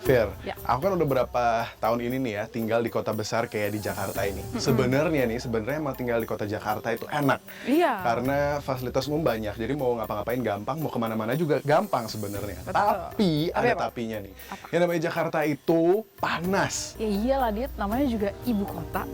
Fir, Ya. aku kan udah berapa tahun ini nih ya tinggal di kota besar kayak di Jakarta ini. Sebenarnya emang tinggal di kota Jakarta itu enak. Iya. Karena fasilitas umum banyak, jadi mau ngapa-ngapain gampang, mau kemana-mana juga gampang sebenarnya. Betul. Tapi ada apa? tapinya nih. Yang namanya Jakarta itu panas. Ya iyalah Dit, namanya juga ibu kota,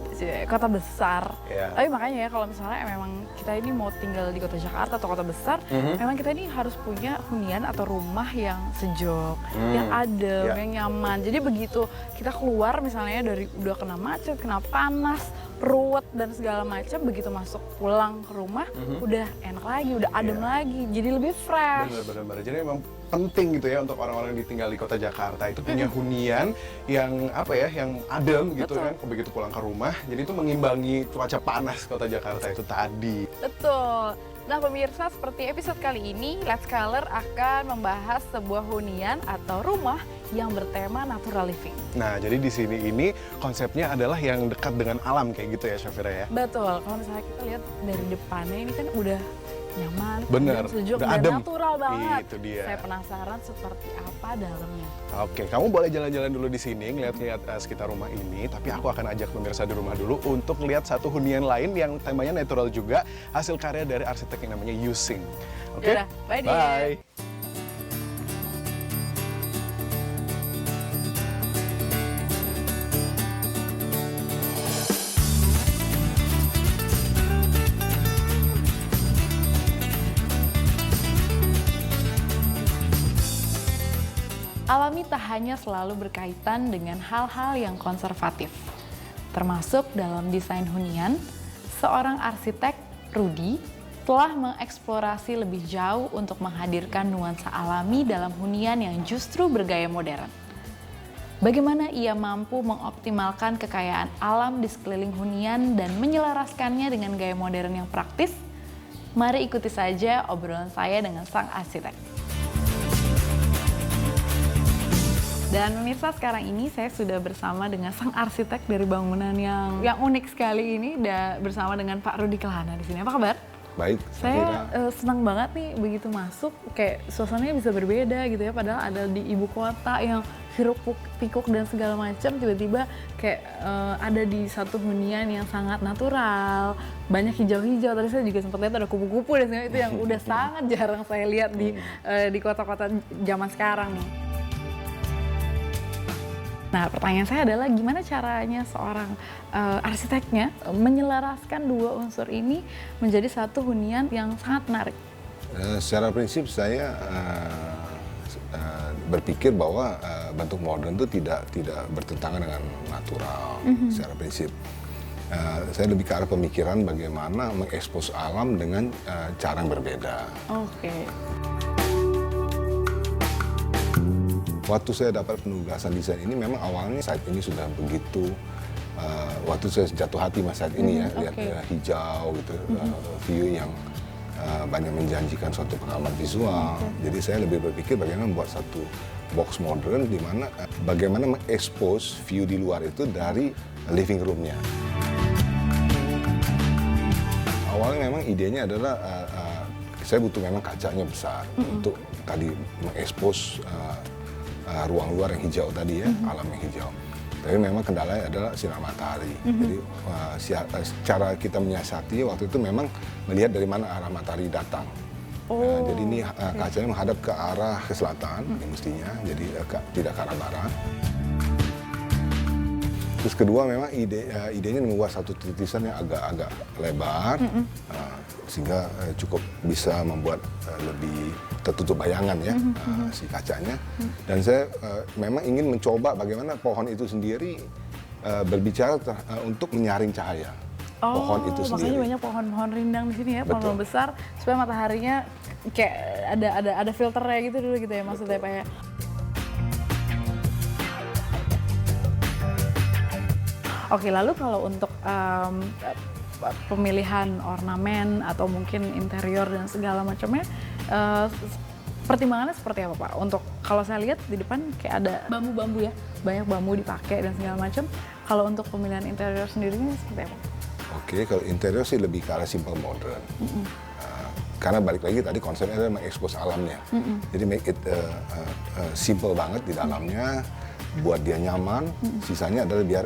kota besar. Iya. Tapi makanya ya kalau misalnya memang kita ini mau tinggal di kota Jakarta atau kota besar, memang kita ini harus punya hunian atau rumah yang sejuk, yang adem, Ya. yang nyaman. Jadi begitu kita keluar misalnya dari udah kena macet, kena panas, ruwet dan segala macam, begitu masuk pulang ke rumah udah enak lagi, udah adem lagi, jadi lebih fresh. Bener-bener. Jadi emang penting gitu ya untuk orang-orang yang tinggal di kota Jakarta itu punya hunian yang apa ya, yang adem gitu Betul. kan. Begitu pulang ke rumah, jadi itu mengimbangi cuaca panas kota Jakarta itu tadi. Betul. Nah pemirsa, seperti episode kali ini, Let's Color akan membahas sebuah hunian atau rumah yang bertema natural living. Nah, jadi di sini ini konsepnya adalah yang dekat dengan alam kayak gitu ya, Syafira ya. Betul, kalau misalnya kita lihat dari depannya ini kan udah nyaman, Bener, adem, sejuk, udah dan adem. natural banget. Itu dia. Saya penasaran seperti apa dalamnya. Oke, kamu boleh jalan-jalan dulu di sini, ngeliat-ngeliat sekitar rumah ini. Tapi aku akan ajak pemirsa di rumah dulu untuk lihat satu hunian lain yang temanya natural juga, hasil karya dari arsitek yang namanya Yusing. Oke? Yaudah, bye, Dit. Bye. Alami tak hanya selalu berkaitan dengan hal-hal yang konservatif. Termasuk dalam desain hunian, seorang arsitek, Rudy, telah mengeksplorasi lebih jauh untuk menghadirkan nuansa alami dalam hunian yang justru bergaya modern. Bagaimana ia mampu mengoptimalkan kekayaan alam di sekeliling hunian dan menyelaraskannya dengan gaya modern yang praktis? Mari ikuti saja obrolan saya dengan sang arsitek. Dan pemirsa, sekarang ini saya sudah bersama dengan sang arsitek dari bangunan yang unik sekali ini, bersama dengan Pak Rudy Kelana di sini. Apa kabar? Baik, Saya senang banget nih begitu masuk, kayak suasananya bisa berbeda gitu ya. Padahal ada di ibu kota yang hiruk pikuk dan segala macam, tiba-tiba kayak ada di satu hunian yang sangat natural, banyak hijau-hijau. Tadi saya juga sempat lihat ada kupu-kupu di sini, itu yang udah sangat jarang saya lihat di kota-kota zaman sekarang nih. Nah, pertanyaan saya adalah gimana caranya seorang arsiteknya menyelaraskan dua unsur ini menjadi satu hunian yang sangat menarik? Secara prinsip saya berpikir bahwa bentuk modern itu tidak bertentangan dengan natural. Secara prinsip, saya lebih ke arah pemikiran bagaimana mengekspos alam dengan cara yang berbeda. Oke. Waktu saya dapat penugasan desain ini, memang awalnya site ini sudah begitu. Waktu saya jatuh hati mas saat ini ya, lihat hijau gitu, view yang banyak menjanjikan suatu pengalaman visual. Jadi saya lebih berpikir bagaimana membuat satu box modern di mana bagaimana mengekspos view di luar itu dari living room-nya. Awalnya memang idenya adalah saya butuh memang kacanya besar untuk tadi mengekspos ruang luar yang hijau tadi ya, alam yang hijau. Tapi memang kendalanya adalah sinar matahari. Jadi cara kita menyiasati waktu itu memang melihat dari mana arah matahari datang. Jadi ini kacanya menghadap ke arah ke selatan, mestinya, jadi tidak ke arah barat. Terus kedua memang idenya membuat satu titisan yang agak lebar, sehingga cukup bisa membuat lebih tertutup bayangan ya si kacanya. Dan saya memang ingin mencoba bagaimana pohon itu sendiri berbicara untuk menyaring cahaya. Pohon itu sendiri. Makanya banyak pohon-pohon rindang di sini ya, pohon besar, supaya mataharinya kayak ada filternya gitu dulu gitu ya, maksudnya Pak ya. Oke, lalu kalau untuk pemilihan ornamen atau mungkin interior dan segala macamnya, pertimbangannya seperti apa Pak? Untuk kalau saya lihat di depan kayak ada bambu-bambu ya, banyak bambu dipakai dan segala macam. Kalau untuk pemilihan interior sendirinya seperti apa? Oke, kalau interior sih lebih ke arah simple modern. Karena balik lagi tadi konsepnya adalah mengekspos alamnya. Jadi make it simple banget di dalamnya. buat dia nyaman, sisanya adalah biar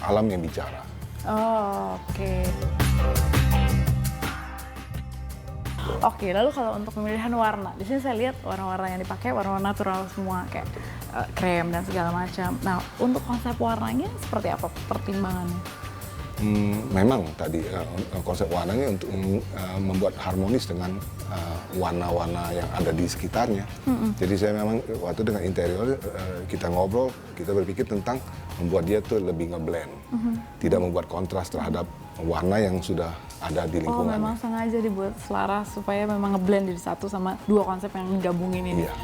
alam yang bicara. Oh, oke. Oke, lalu kalau untuk pemilihan warna, di sini saya lihat warna-warna yang dipakai warna-warna natural semua, kayak krem dan segala macam. Nah, untuk konsep warnanya seperti apa pertimbangannya? Memang tadi konsep warnanya untuk membuat harmonis dengan warna-warna yang ada di sekitarnya. Jadi saya memang waktu dengan interior kita ngobrol, kita berpikir tentang membuat dia tuh lebih ngeblend, tidak membuat kontras terhadap warna yang sudah ada di Oh, lingkungan. memang sengaja dibuat selaras supaya memang ngeblend jadi satu sama dua konsep yang digabungin ini. Iya.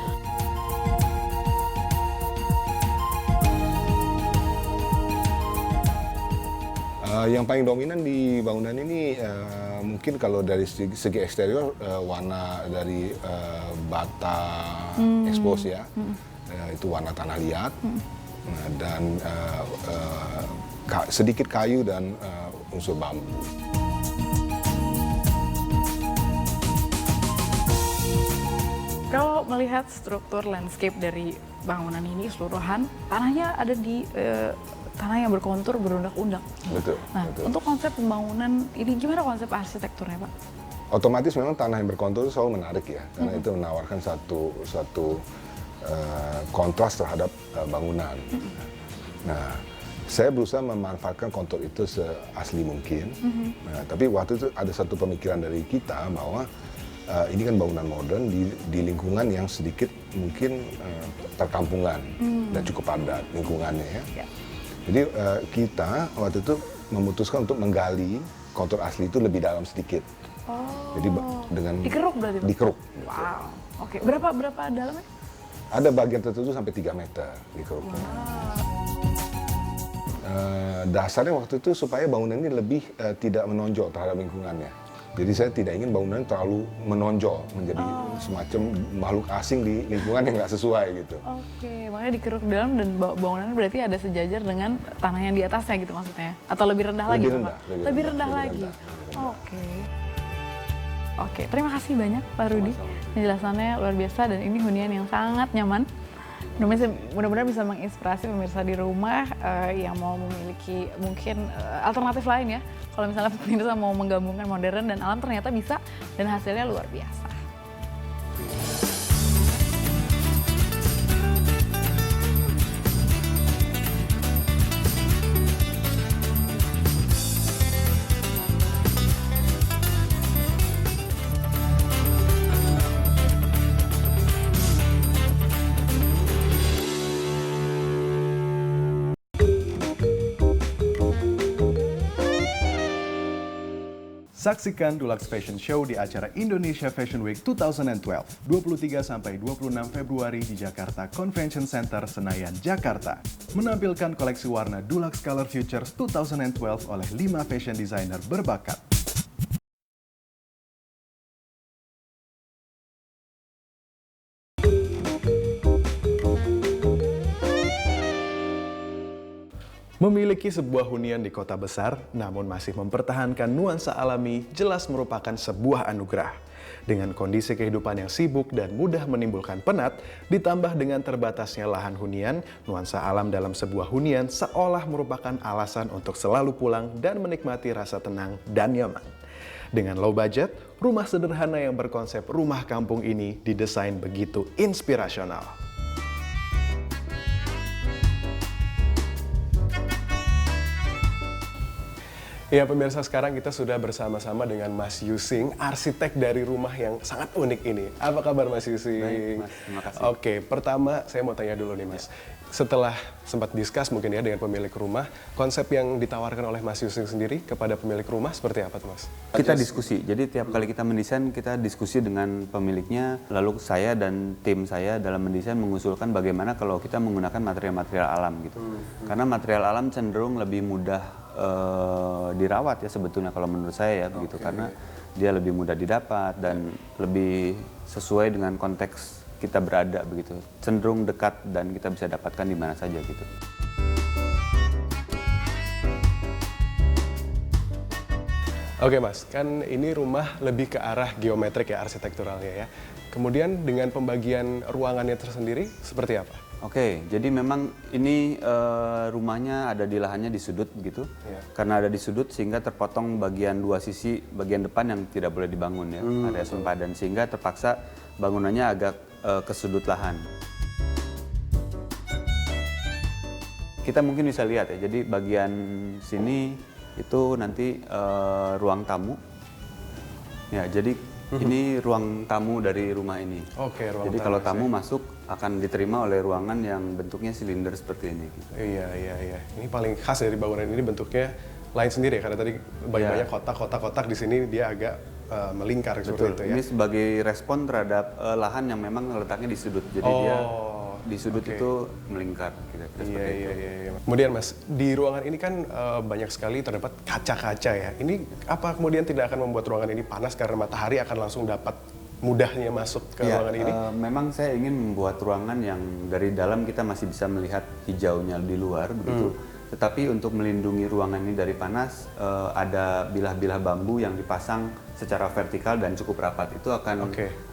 Yang paling dominan di bangunan ini mungkin kalau dari segi eksterior warna dari bata expose ya, itu warna tanah liat, dan sedikit kayu dan unsur bambu. Kalau melihat struktur landscape dari bangunan ini keseluruhan, tanahnya ada di tanah yang berkontur berundak-undak. Betul. Nah, betul. untuk konsep pembangunan ini gimana konsep arsitekturnya, Pak? Otomatis memang tanah yang berkontur itu selalu menarik ya, karena itu menawarkan satu kontras terhadap bangunan. Nah, saya berusaha memanfaatkan kontur itu seasli mungkin. Nah, tapi waktu itu ada satu pemikiran dari kita bahwa ini kan bangunan modern di lingkungan yang sedikit mungkin perkampungan dan cukup padat lingkungannya ya. Ya. Jadi kita waktu itu memutuskan untuk menggali kontur asli itu lebih dalam sedikit. Oh. Jadi dengan Dikeruk berarti, Pak? dikeruk. Wow. Oke, berapa dalamnya? Ada bagian tertentu sampai 3 meter dikeruknya. Dasarnya waktu itu supaya bangunan ini lebih tidak menonjol terhadap lingkungannya. Jadi saya tidak ingin bangunan terlalu menonjol menjadi semacam makhluk asing di lingkungan yang nggak sesuai gitu. Oke, makanya dikeruk dalam dan bangunannya berarti ada sejajar dengan tanah yang di atasnya gitu maksudnya? Atau lebih rendah lagi, Lebih rendah, Pak? lebih Lebih rendah, rendah lebih lagi? rendah, lebih rendah. Oke. Oke, terima kasih banyak Pak Rudi. Penjelasannya luar biasa dan ini hunian yang sangat nyaman. Mudah-mudahan bisa menginspirasi pemirsa di rumah yang mau memiliki mungkin alternatif lain ya. Kalau misalnya pemirsa mau menggabungkan modern dan alam ternyata bisa dan hasilnya luar biasa. Saksikan Dulux Fashion Show di acara Indonesia Fashion Week 2012, 23 sampai 26 Februari di Jakarta Convention Center, Senayan, Jakarta. Menampilkan koleksi warna Dulux Color Futures 2012 oleh 5 fashion designer berbakat. Memiliki sebuah hunian di kota besar, namun masih mempertahankan nuansa alami, jelas merupakan sebuah anugerah. Dengan kondisi kehidupan yang sibuk dan mudah menimbulkan penat, ditambah dengan terbatasnya lahan hunian, nuansa alam dalam sebuah hunian seolah merupakan alasan untuk selalu pulang dan menikmati rasa tenang dan nyaman. Dengan low budget, rumah sederhana yang berkonsep rumah kampung ini didesain begitu inspirasional. Ya pemirsa, sekarang kita sudah bersama-sama dengan Mas Yusing, arsitek dari rumah yang sangat unik ini. Apa kabar Mas Yusing? Baik, Mas. Terima kasih. Oke, pertama saya mau tanya dulu nih Mas. Setelah sempat diskus mungkin ya dengan pemilik rumah, konsep yang ditawarkan oleh Mas Yusing sendiri kepada pemilik rumah seperti apa tuh Mas? Kita diskusi, jadi tiap kali kita mendesain, kita diskusi dengan pemiliknya, lalu saya dan tim saya dalam mendesain mengusulkan bagaimana kalau kita menggunakan material-material alam gitu. Karena material alam cenderung lebih mudah dirawat ya sebetulnya kalau menurut saya ya begitu, karena dia lebih mudah didapat dan lebih sesuai dengan konteks kita berada begitu, cenderung dekat dan kita bisa dapatkan di mana saja gitu. Oke Mas, kan ini rumah lebih ke arah geometrik ya arsitekturalnya ya. Kemudian dengan pembagian ruangannya tersendiri seperti apa? Oke, jadi memang ini rumahnya ada di lahannya di sudut begitu. Iya. Karena ada di sudut sehingga terpotong bagian dua sisi, bagian depan yang tidak boleh dibangun ya, area sempadan sehingga terpaksa bangunannya agak ke sudut lahan. Kita mungkin bisa lihat ya, jadi bagian sini itu nanti ruang tamu. Ya, jadi ini ruang tamu dari rumah ini. Oke, ruang jadi tamu kalau sih. tamu masuk akan diterima oleh ruangan yang bentuknya silinder seperti ini. Gitu. Iya. Ini paling khas dari bangunan ini bentuknya lain sendiri ya, karena tadi banyak kotak-kotak di sini dia agak melingkar seperti Betul. itu ya. Ini sebagai respon terhadap lahan yang memang letaknya di sudut. Jadi dia di sudut oke. itu melingkar. Kira-kira seperti itu. Iya. Kemudian Mas, di ruangan ini kan banyak sekali terdapat kaca-kaca ya. Ini apa kemudian tidak akan membuat ruangan ini panas karena matahari akan langsung dapat mudahnya masuk ke Ya, ruangan ini? memang saya ingin membuat ruangan yang dari dalam kita masih bisa melihat hijaunya di luar begitu. Tetapi untuk melindungi ruangan ini dari panas, ada bilah-bilah bambu yang dipasang secara vertikal dan cukup rapat. Itu akan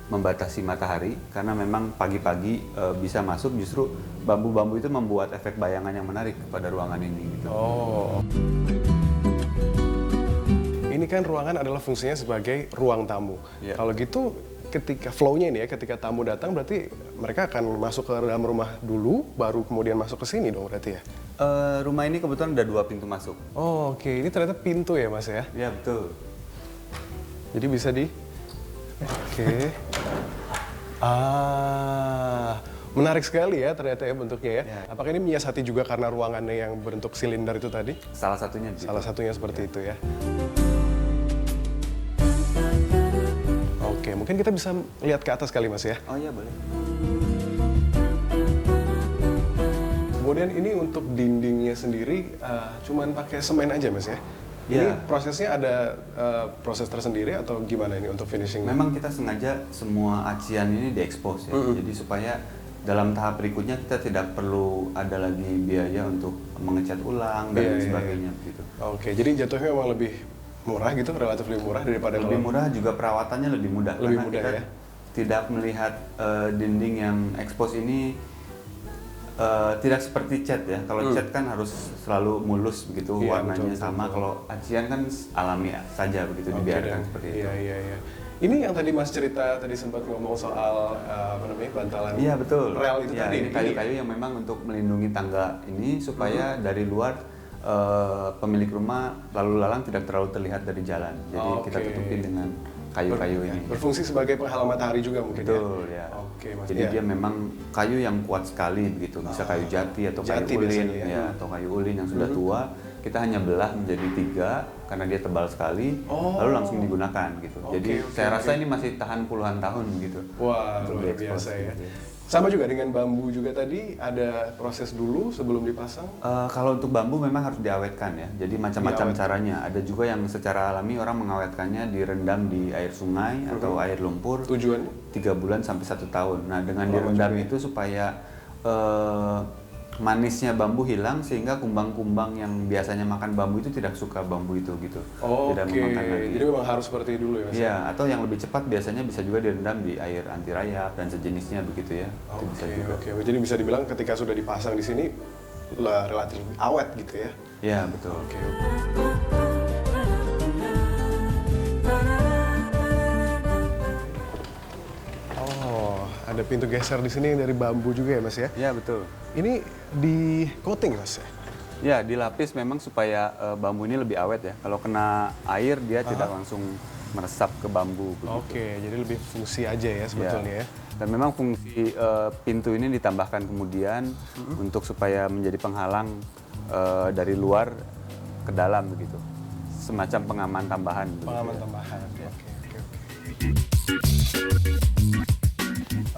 membatasi matahari karena memang pagi-pagi bisa masuk, justru bambu-bambu itu membuat efek bayangan yang menarik kepada ruangan ini. Gitu. Oh. Ini kan ruangan adalah fungsinya sebagai ruang tamu. Ya. Kalau gitu ketika flow-nya ini ya, ketika tamu datang berarti mereka akan masuk ke dalam rumah dulu, baru kemudian masuk ke sini dong berarti ya? Rumah ini kebetulan ada 2 pintu masuk. Oh, oke. Ini ternyata pintu ya Mas ya? Ya betul. Jadi bisa di... Oke. Menarik sekali ya ternyata ya bentuknya ya. Ya. Apakah ini menyiasati juga karena ruangannya yang berbentuk silinder itu tadi? Salah satunya. Begitu. Salah satunya seperti itu ya. Oke, mungkin kita bisa lihat ke atas kali Mas ya. Oh iya boleh. Kemudian ini untuk dindingnya sendiri cuman pakai semen aja Mas ya? Ini Iya. prosesnya ada proses tersendiri atau gimana ini untuk finishing? Memang kita sengaja semua acian ini diekspos ya. Jadi supaya dalam tahap berikutnya kita tidak perlu ada lagi biaya untuk mengecat ulang dan Iya. sebagainya gitu. Oke, jadi jatuhnya memang lebih murah gitu, relatif lebih murah daripada Lebih kalau- murah juga perawatannya lebih mudah. Lebih karena mudah kita ya. tidak melihat dinding yang ekspos ini tidak seperti cat ya. Kalau cat kan harus selalu mulus begitu, Iya, warnanya betul, sama. betul. Kalau acian kan alami saja begitu, Oke dibiarkan deh. seperti itu. Iya. Ini yang tadi Mas cerita tadi sempat ngomong soal apa namanya bantalan Iya betul. rel itu Ya, tadi. ini kayu-kayu yang memang untuk melindungi tangga ini supaya dari luar pemilik rumah lalu lalang tidak terlalu terlihat dari jalan. Jadi kita Oke. tutupi dengan kayu-kayu ini. Berfungsi sebagai penghalang matahari juga mungkin Betul ya. ya. Oke Mas. Jadi Iya. dia memang kayu yang kuat sekali begitu. Bisa kayu jati atau Jati kayu ulin biasanya ya. ya, atau kayu ulin yang sudah tua. Kita hanya belah menjadi 3 karena dia tebal sekali, lalu langsung digunakan gitu. Jadi saya rasa ini masih tahan puluhan tahun gitu. Wah, untuk luar diekspos biasa ya. gitu. Sama juga dengan bambu juga tadi ada proses dulu sebelum dipasang. Kalau untuk bambu memang harus diawetkan ya. Jadi macam-macam Diawetkan. caranya. Ada juga yang secara alami orang mengawetkannya direndam di air sungai atau air lumpur. Tujuannya? 3 bulan sampai 1 tahun. Nah dengan Lama direndam juga ya. itu supaya manisnya bambu hilang sehingga kumbang-kumbang yang biasanya makan bambu itu tidak suka bambu itu gitu. Tidak Oke, memakan lagi. jadi memang harus seperti dulu ya Mas? Iya, atau yang lebih cepat biasanya bisa juga direndam di air anti rayap dan sejenisnya begitu ya. Itu bisa juga. Oke. Jadi bisa dibilang ketika sudah dipasang di sini relatif awet gitu ya? Iya, betul. Oke. Oh, ada pintu geser di sini dari bambu juga ya Mas ya? Iya, betul. Ini di coating Mas ya? Ya, dilapis memang supaya bambu ini lebih awet ya. Kalau kena air dia tidak langsung meresap ke bambu. begitu. Oke, jadi lebih fungsi aja ya sebetulnya ya? Dan memang fungsi pintu ini ditambahkan kemudian untuk supaya menjadi penghalang dari luar ke dalam begitu. Semacam pengaman tambahan. begitu Pengalaman ya. tambahan.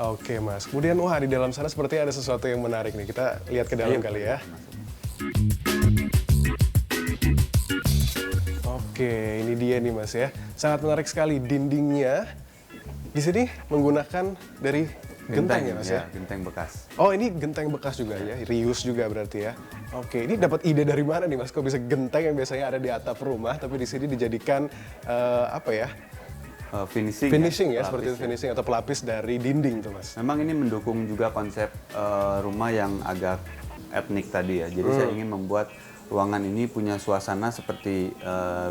Oke Mas, kemudian wah di dalam sana sepertinya ada sesuatu yang menarik nih. Kita lihat ke dalam Ayo. kali ya. Oke, ini dia nih Mas ya. Sangat menarik sekali dindingnya. Di sini menggunakan dari genteng ya Mas ya? Genteng bekas. Oh ini genteng bekas juga ya, reuse juga berarti ya. Oke, ini dapat ide dari mana nih Mas? Kok bisa genteng yang biasanya ada di atap rumah, tapi di sini dijadikan apa ya? finishing. Finishing ya, seperti pelapis itu, finishing atau pelapis dari dinding tuh Mas. Memang ini mendukung juga konsep rumah yang agak etnik tadi ya. Jadi saya ingin membuat ruangan ini punya suasana seperti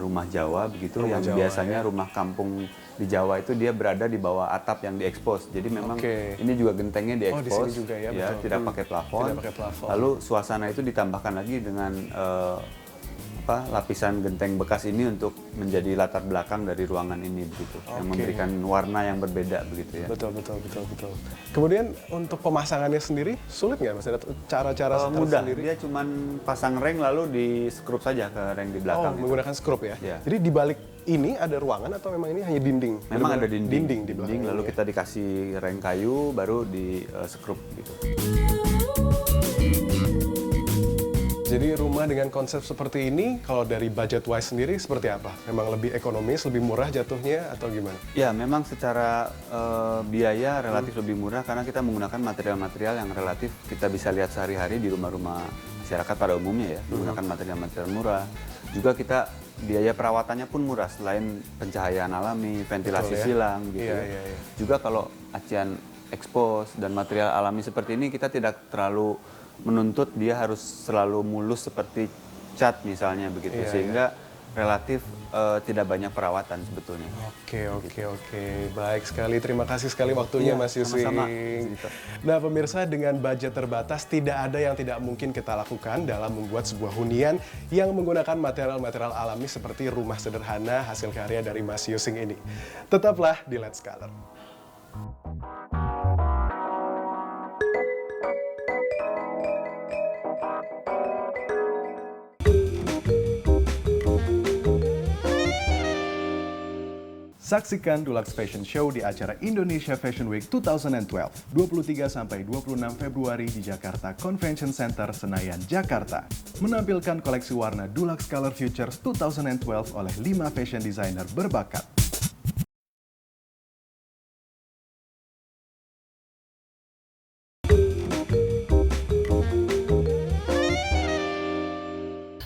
rumah Jawa begitu, Rumah yang Jawa, biasanya rumah kampung di Jawa itu dia berada di bawah atap yang diekspos. Jadi memang ini juga gentengnya Oh, di diekspos, sini juga ya, betul. tidak pakai plafon. Tidak pakai plafon. Lalu suasana itu ditambahkan lagi dengan lapisan genteng bekas ini untuk menjadi latar belakang dari ruangan ini begitu, yang memberikan warna yang berbeda begitu ya. Betul. Kemudian untuk pemasangannya sendiri sulit nggak Mas? Ada cara-cara Mudah, sendiri? dia cuman pasang reng lalu di skrup saja ke reng di belakang. itu. Menggunakan skrup ya? Ya. Jadi di balik ini ada ruangan atau memang ini hanya dinding? Memang ada Benar-benar dinding, di belakang lalu ini ya? kita dikasih reng kayu baru di skrup gitu. Jadi rumah dengan konsep seperti ini, kalau dari budget wise sendiri seperti apa? Memang lebih ekonomis, lebih murah jatuhnya atau gimana? Ya, memang secara biaya relatif lebih murah karena kita menggunakan material-material yang relatif kita bisa lihat sehari-hari di rumah-rumah masyarakat pada umumnya ya. Menggunakan material-material murah. Juga kita biaya perawatannya pun murah selain pencahayaan alami, ventilasi Betul ya? silang gitu. Iya. Juga kalau acian ekspos dan material alami seperti ini kita tidak terlalu menuntut dia harus selalu mulus seperti cat misalnya begitu, sehingga relatif tidak banyak perawatan sebetulnya. Oke. Baik sekali. Terima kasih sekali waktunya Mas Yusing. sama-sama. Nah pemirsa, dengan budget terbatas tidak ada yang tidak mungkin kita lakukan dalam membuat sebuah hunian yang menggunakan material-material alami seperti rumah sederhana hasil karya dari Mas Yusing ini. Tetaplah di Let's Color. Saksikan Dulux Fashion Show di acara Indonesia Fashion Week 2012, 23 sampai 26 Februari di Jakarta Convention Center, Senayan, Jakarta. Menampilkan koleksi warna Dulux Color Futures 2012 oleh 5 fashion designer berbakat.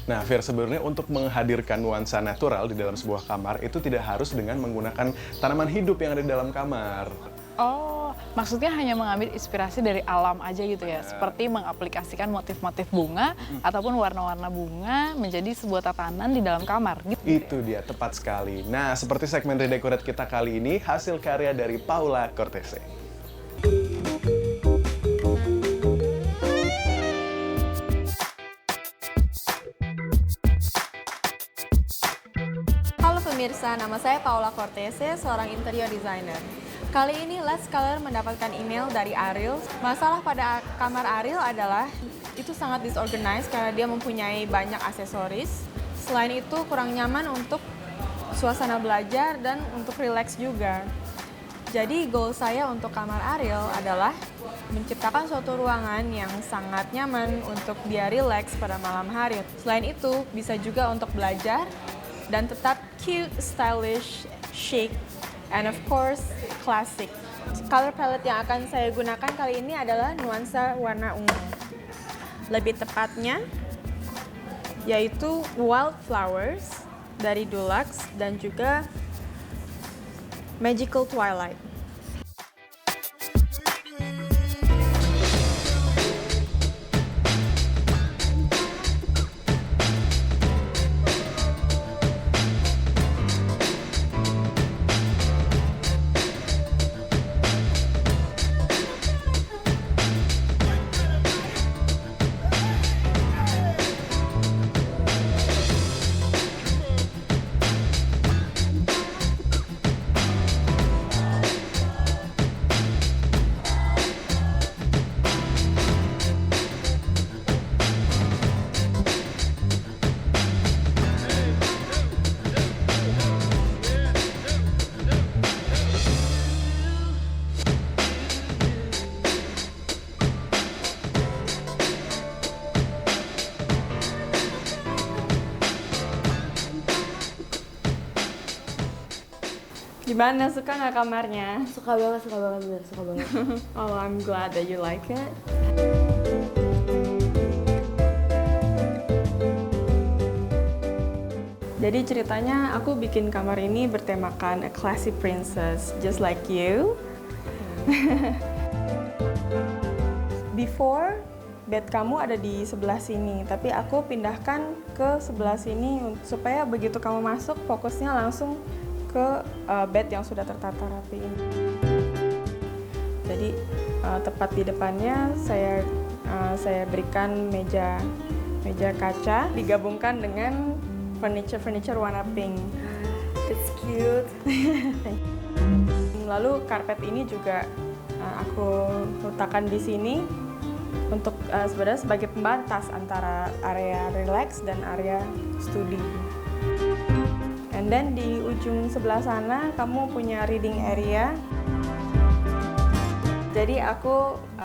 Nah, Fir, sebenarnya untuk menghadirkan nuansa natural di dalam sebuah kamar itu tidak harus dengan menggunakan tanaman hidup yang ada di dalam kamar. Oh, maksudnya hanya mengambil inspirasi dari alam aja gitu ya? Seperti mengaplikasikan motif-motif bunga ataupun warna-warna bunga menjadi sebuah tatanan di dalam kamar gitu. Itu dia, tepat sekali. Nah, seperti segmen Redecorate kita kali ini, hasil karya dari Paula Cortese. Halo pemirsa, nama saya Paula Cortese, seorang interior designer. Kali ini Let's Color mendapatkan email dari Ariel. Masalah pada kamar Ariel adalah itu sangat disorganized karena dia mempunyai banyak aksesoris. Selain itu kurang nyaman untuk suasana belajar dan untuk relax juga. Jadi goal saya untuk kamar Ariel adalah menciptakan suatu ruangan yang sangat nyaman untuk dia relax pada malam hari. Selain itu bisa juga untuk belajar dan tetap cute, stylish, chic, and of course, classic. Color palette yang akan saya gunakan kali ini adalah nuansa warna ungu. Lebih tepatnya, yaitu Wildflowers dari Dulux dan juga Magical Twilight. Gimana, suka nggak kamarnya? Suka banget bener, suka banget. Oh, I'm glad that you like it. Jadi ceritanya aku bikin kamar ini bertemakan a classy princess, just like you. Before, bed kamu ada di sebelah sini, tapi aku pindahkan ke sebelah sini supaya begitu kamu masuk, fokusnya langsung ke bed yang sudah tertata rapi ini. Jadi tepat di depannya saya berikan meja kaca digabungkan dengan furniture warna pink. It's cute. Lalu karpet ini juga aku letakkan di sini untuk sebenarnya sebagai pembatas antara area relax dan area studi. And then di ujung sebelah sana kamu punya reading area. Jadi aku